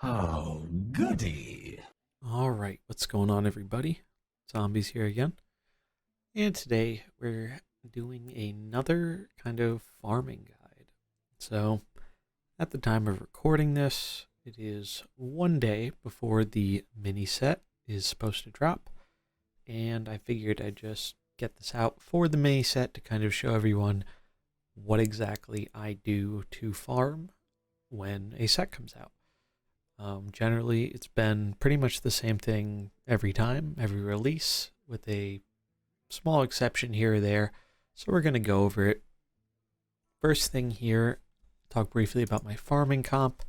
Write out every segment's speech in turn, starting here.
Oh, goody. Alright, what's going on, everybody? Zombies here again. And today we're doing another kind of farming guide. So, at the time of recording this, it is one day before the mini set is supposed to drop. And I figured I'd just get this out for the mini set to kind of show everyone what exactly I do to farm when a set comes out. Generally, it's been pretty much the same thing every time, every release, with a small exception here or there. So we're going to go over it. First thing here, talk briefly about my farming comp.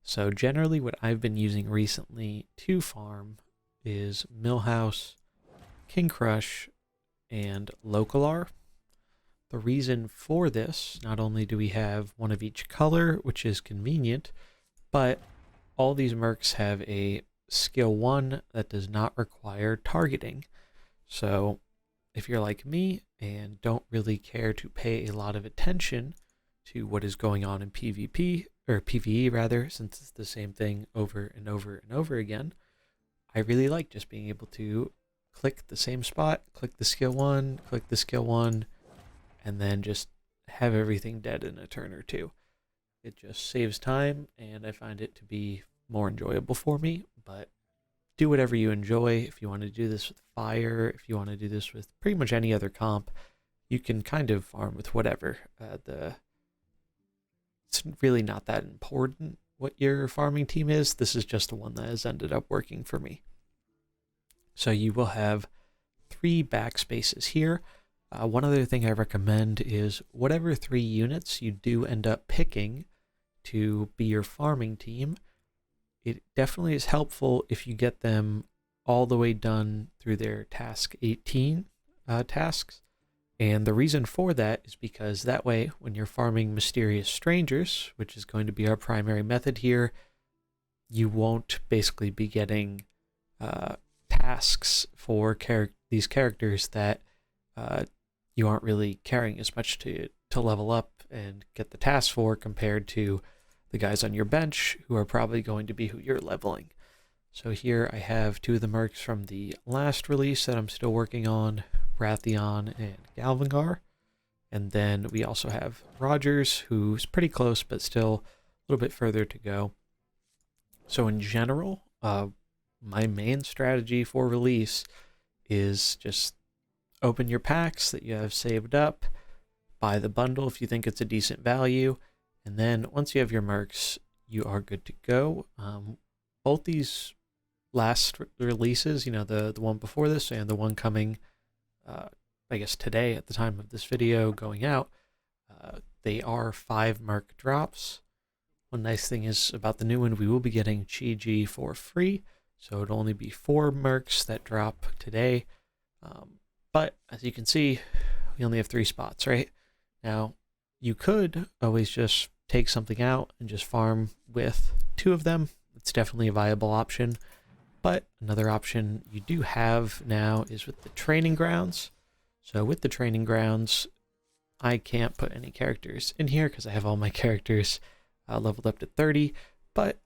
So generally what I've been using recently to farm is Millhouse, King Crush, and Localar. The reason for this, not only do we have one of each color, which is convenient, but all these mercs have a skill 1 that does not require targeting. So if you're like me and don't really care to pay a lot of attention to what is going on in PvP, or PvE rather, since it's the same thing over and over and over again, I really like just being able to click the same spot, click the skill 1, click the skill 1, and then just have everything dead in a turn or two. It just saves time, and I find it to be more enjoyable for me, but do whatever you enjoy. If you want to do this with fire, if you want to do this with pretty much any other comp, you can kind of farm with whatever. It's really not that important what your farming team is. This is just the one that has ended up working for me. So you will have 3 backspaces here. One other thing I recommend is whatever 3 units you do end up picking to be your farming team, it definitely is helpful if you get them all the way done through their task 18 tasks. And the reason for that is because that way, when you're farming Mysterious Strangers, which is going to be our primary method here, you won't basically be getting tasks for these characters that you aren't really caring as much to level up and get the tasks for, compared to the guys on your bench who are probably going to be who you're leveling. So here I have 2 of the mercs from the last release that I'm still working on, Wrathion and Galvangar. And then we also have Rogers, who's pretty close but still a little bit further to go. So in general, my main strategy for release is just open your packs that you have saved up, buy the bundle if you think it's a decent value, and then once you have your mercs, you are good to go. Both these last releases, the one before this and the one coming, I guess today at the time of this video going out, they are 5 merc drops. One nice thing is about the new one, we will be getting Chi-Ji for free, so it'll only be 4 mercs that drop today. But as you can see, we only have 3 spots, right? Now, you could always just take something out and just farm with 2 of them. It's definitely a viable option. But another option you do have now is with the training grounds. So with the training grounds, I can't put any characters in here because I have all my characters leveled up to 30. But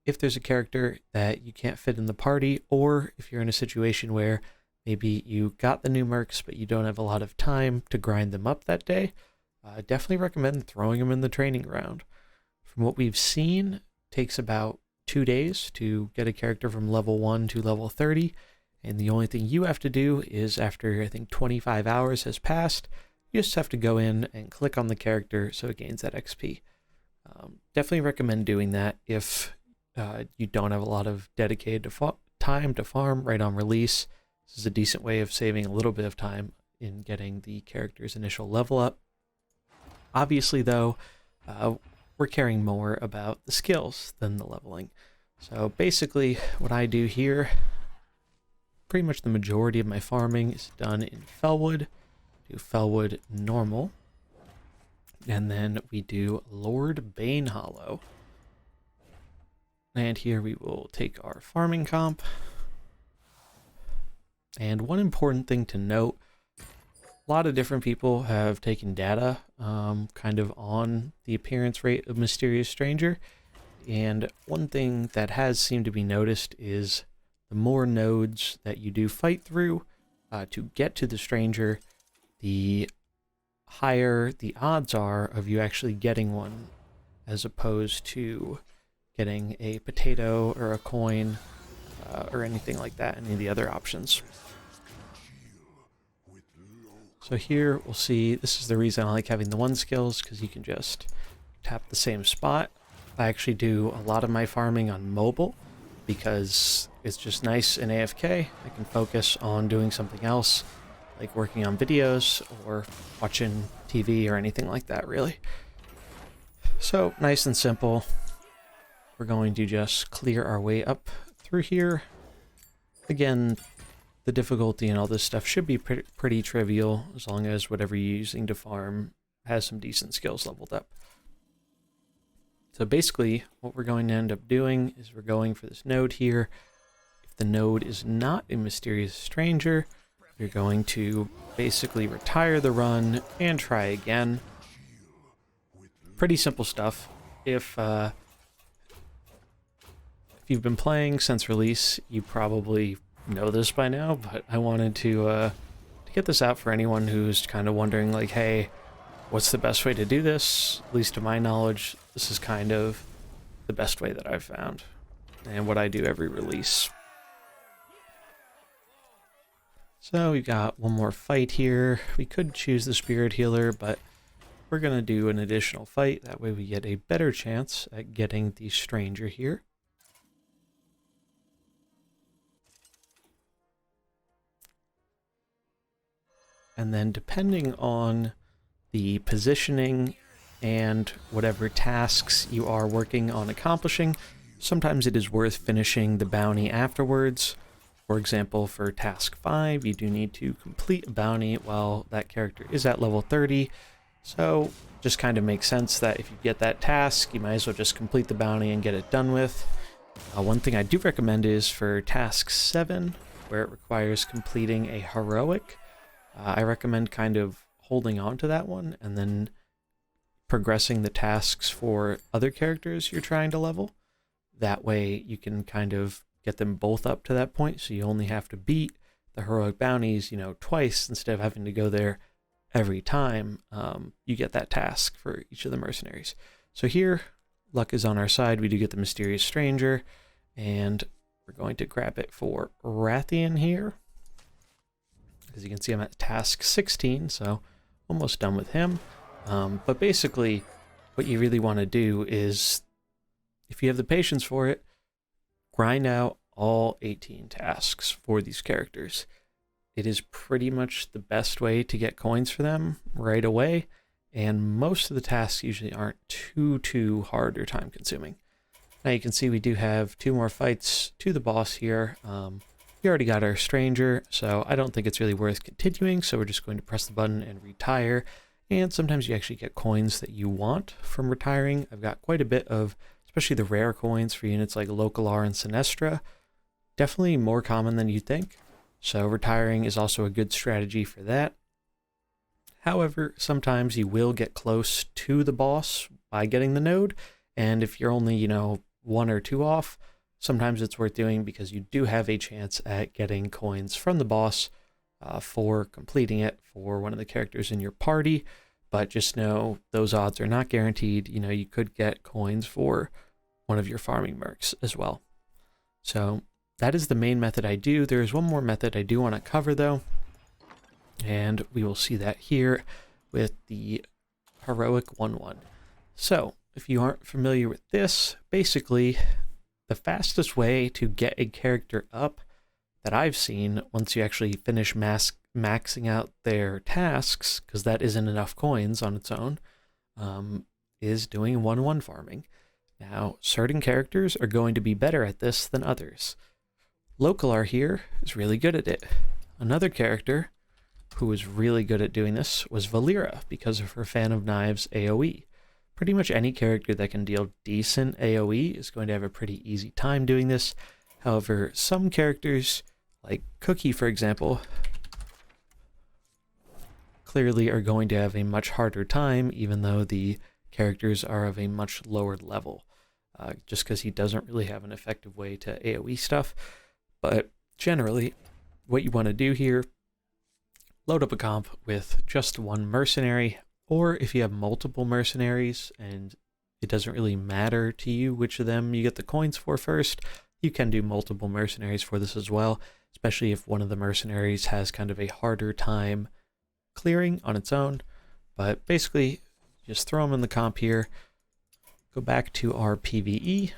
if there's a character that you can't fit in the party, or if you're in a situation where maybe you got the new mercs, but you don't have a lot of time to grind them up that day, I definitely recommend throwing them in the training ground. From what we've seen, it takes about 2 days to get a character from level 1 to level 30, and the only thing you have to do is, after I think 25 hours has passed, you just have to go in and click on the character so it gains that XP. Definitely recommend doing that if you don't have a lot of dedicated time to farm right on release. This is a decent way of saving a little bit of time in getting the character's initial level up. Obviously, though, we're caring more about the skills than the leveling. So basically, what I do here, pretty much the majority of my farming is done in Felwood. Do Felwood normal. And then we do Lord Bane Hollow. And here we will take our farming comp. And one important thing to note, a lot of different people have taken data kind of on the appearance rate of Mysterious Stranger. And one thing that has seemed to be noticed is the more nodes that you do fight through to get to the stranger, the higher the odds are of you actually getting one, as opposed to getting a potato or a coin or anything like that, any of the other options. So here we'll see, this is the reason I like having the one skills, because you can just tap the same spot. I actually do a lot of my farming on mobile because it's just nice in AFK. I can focus on doing something else, like working on videos or watching TV or anything like that, really. So nice and simple. We're going to just clear our way up through here. Again, the difficulty and all this stuff should be pretty trivial as long as whatever you're using to farm has some decent skills leveled up. So basically, what we're going to end up doing is we're going for this node here. If the node is not a mysterious stranger, you're going to basically retire the run and try again. Pretty simple stuff. If you've been playing since release, you probably know this by now, but I wanted to get this out for anyone who's kind of wondering, like, hey, what's the best way to do this? At least to my knowledge, this is kind of the best way that I've found, and what I do every release. So we've got one more fight here. We could choose the Spirit Healer, but we're going to do an additional fight. That way we get a better chance at getting the stranger here. And then depending on the positioning and whatever tasks you are working on accomplishing, sometimes it is worth finishing the bounty afterwards. For example, for task 5, you do need to complete a bounty while that character is at level 30. So just kind of makes sense that if you get that task, you might as well just complete the bounty and get it done with. One thing I do recommend is for task 7, where it requires completing a heroic, I recommend kind of holding on to that one and then progressing the tasks for other characters you're trying to level. That way you can kind of get them both up to that point, so you only have to beat the heroic bounties, twice instead of having to go there every time you get that task for each of the mercenaries. So here, luck is on our side. We do get the mysterious stranger, and we're going to grab it for Rathian here. As you can see, I'm at task 16, so almost done with him. But basically, what you really want to do is, if you have the patience for it, grind out all 18 tasks for these characters. It is pretty much the best way to get coins for them right away, and most of the tasks usually aren't too hard or time consuming. Now you can see we do have 2 more fights to the boss here. We already got our stranger, so I don't think it's really worth continuing, so we're just going to press the button and retire. And sometimes you actually get coins that you want from retiring. I've got quite a bit of, especially the rare coins for units like Localar and Sinestra. Definitely more common than you'd think, so retiring is also a good strategy for that. However, sometimes you will get close to the boss by getting the node, and if you're only, 1 or 2 off, sometimes it's worth doing because you do have a chance at getting coins from the boss for completing it for one of the characters in your party, but just know those odds are not guaranteed. You could get coins for one of your farming mercs as well. So that is the main method I do. There is one more method I do want to cover though, and we will see that here with the heroic 1/1. So if you aren't familiar with this, basically the fastest way to get a character up that I've seen, once you actually finish maxing out their tasks, because that isn't enough coins on its own, is doing 1/1 farming. Now, certain characters are going to be better at this than others. Localar here is really good at it. Another character who was really good at doing this was Valera, because of her Fan of Knives AoE. Pretty much any character that can deal decent AoE is going to have a pretty easy time doing this. However, some characters, like Cookie for example, clearly are going to have a much harder time, even though the characters are of a much lower level. just because he doesn't really have an effective way to AoE stuff. But generally, what you want to do here, load up a comp with just one mercenary, or if you have multiple mercenaries and it doesn't really matter to you which of them you get the coins for first, you can do multiple mercenaries for this as well, especially if one of the mercenaries has kind of a harder time clearing on its own. But basically, just throw them in the comp here. Go back to our PvE.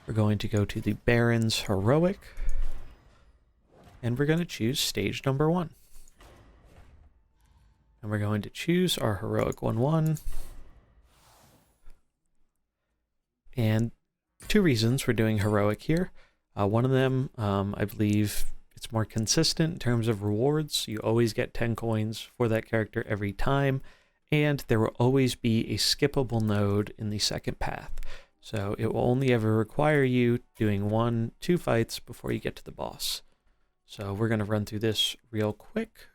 We're going to go to the Baron's Heroic, and we're going to choose stage number 1. And we're going to choose our Heroic 1/1. And 2 reasons we're doing Heroic here. One of them, I believe it's more consistent in terms of rewards. You always get 10 coins for that character every time, and there will always be a skippable node in the second path. So it will only ever require you doing 1-2 fights before you get to the boss. So we're going to run through this real quick.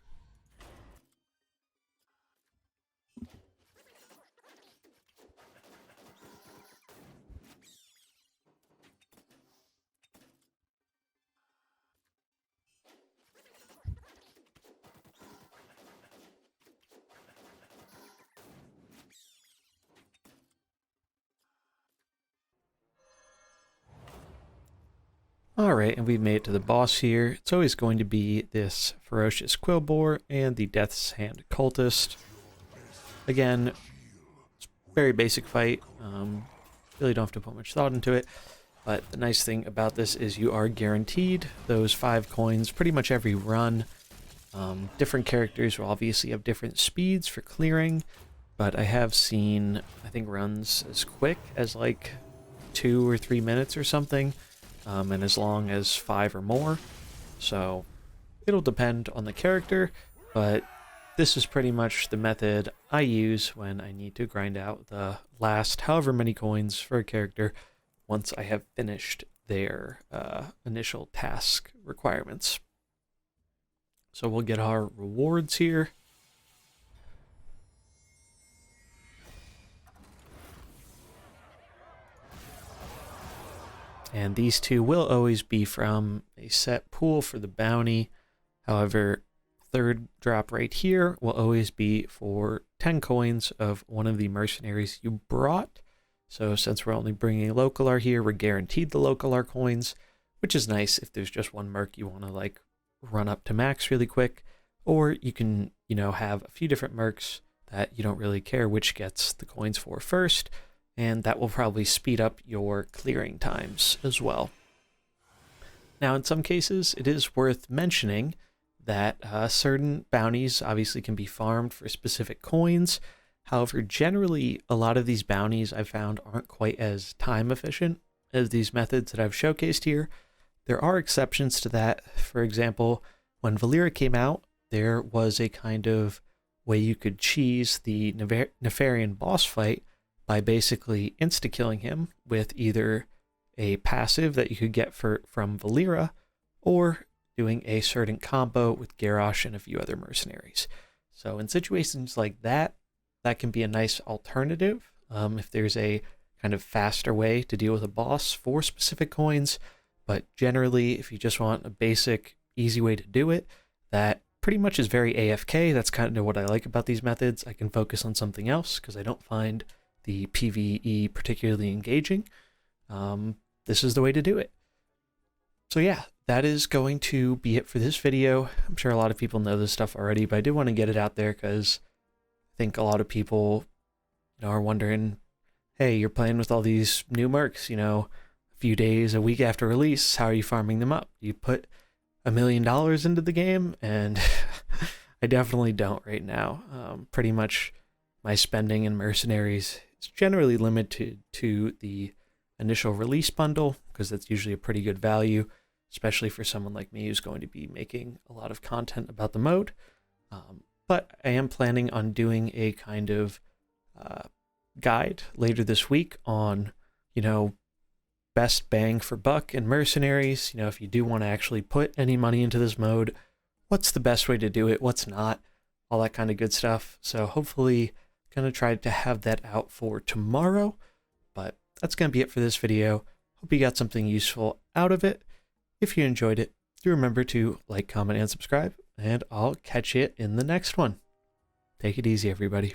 Alright, and we've made it to the boss here. It's always going to be this Ferocious Quillboar and the Death's Hand Cultist. Again, it's a very basic fight. Really don't have to put much thought into it. But the nice thing about this is you are guaranteed those 5 coins pretty much every run. Different characters will obviously have different speeds for clearing, but I have seen, I think, runs as quick as like 2 or 3 minutes or something. And as long as 5 or more. So it'll depend on the character, but this is pretty much the method I use when I need to grind out the last however many coins for a character once I have finished their initial task requirements. So we'll get our rewards here. And these 2 will always be from a set pool for the bounty. However, 3rd drop right here will always be for 10 coins of one of the mercenaries you brought. So since we're only bringing local here, we're guaranteed the local coins, which is nice if there's just one merc you want to like run up to max really quick. Or you can, have a few different mercs that you don't really care which gets the coins for first. And that will probably speed up your clearing times as well. Now, in some cases, it is worth mentioning that certain bounties obviously can be farmed for specific coins. However, generally, a lot of these bounties I've found aren't quite as time efficient as these methods that I've showcased here. There are exceptions to that. For example, when Valeera came out, there was a kind of way you could cheese the Nefarian boss fight by basically insta-killing him with either a passive that you could get from Valeera, or doing a certain combo with Garrosh and a few other mercenaries. So in situations like that, that can be a nice alternative if there's a kind of faster way to deal with a boss for specific coins. But generally, if you just want a basic, easy way to do it, that pretty much is very AFK. That's kind of what I like about these methods. I can focus on something else because I don't find the PvE particularly engaging. This is the way to do it. So yeah, that is going to be it for this video. I'm sure a lot of people know this stuff already, but I did want to get it out there because I think a lot of people are wondering, hey, you're playing with all these new mercs, a few days, a week after release, how are you farming them up? You put $1 million into the game? And I definitely don't right now. Pretty much my spending in Mercenaries is generally limited to the initial release bundle, because that's usually a pretty good value, especially for someone like me who's going to be making a lot of content about the mode. But I am planning on doing a kind of guide later this week on, best bang for buck in Mercenaries. If you do want to actually put any money into this mode, what's the best way to do it, what's not, all that kind of good stuff. So hopefully going to try to have that out for tomorrow. But that's going to be it for this video. Hope you got something useful out of it. If you enjoyed it, do remember to like, comment, and subscribe, and I'll catch you in the next one. Take it easy, everybody.